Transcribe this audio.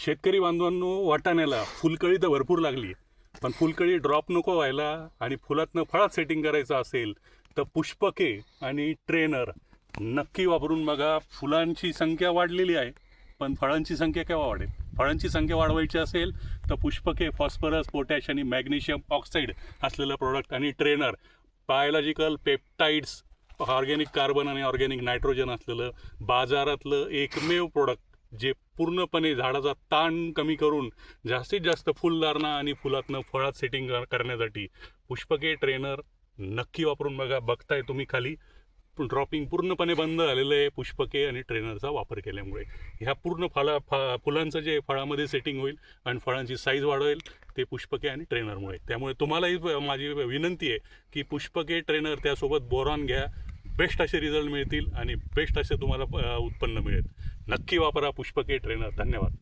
शेतकरी बांधवांनो, वाटाण्याला फुलकळी तर भरपूर लागली, पण फुलकळी ड्रॉप नको व्हायला आणि फुलातनं फळात सेटिंग करायचं असेल तर पुष्पके आणि ट्रेनर नक्की वापरून बघा. फुलांची संख्या वाढलेली आहे, पण फळांची संख्या केव्हा वाढेल? फळांची संख्या वाढवायची असेल तर पुष्पके फॉस्फरस, पोटॅश आणि मॅग्नेशियम ऑक्साईड असलेलं प्रोडक्ट आणि trainer biological peptides, organic carbon आणि ऑर्गॅनिक नायट्रोजन असलेलं बाजारातलं एकमेव प्रोडक्ट जे पूर्णपणे झाडाचा ताण कमी करून जास्तीत जास्त फुलधारणा आणि फुलातनं फळात सेटिंग करण्यासाठी पुष्पके ट्रेनर नक्की वापरून बघा. बघताय तुम्ही खाली ड्रॉपिंग पूर्णपणे बंद झालेलं आहे पुष्पके आणि ट्रेनरचा वापर केल्यामुळे. ह्या पूर्ण फुलांचं जे फळामध्ये सेटिंग होईल आणि फळांची साईज वाढवेल ते पुष्पके आणि ट्रेनरमुळे. त्यामुळे तुम्हालाही माझी विनंती आहे की पुष्पके ट्रेनर त्यासोबत बोरॉन घ्या. बेस्ट असे रिझल्ट मिळतील आणि बेस्ट असे तुम्हाला उत्पन्न मिळेल. नक्की वापरा पुष्पके ट्रेनर. धन्यवाद.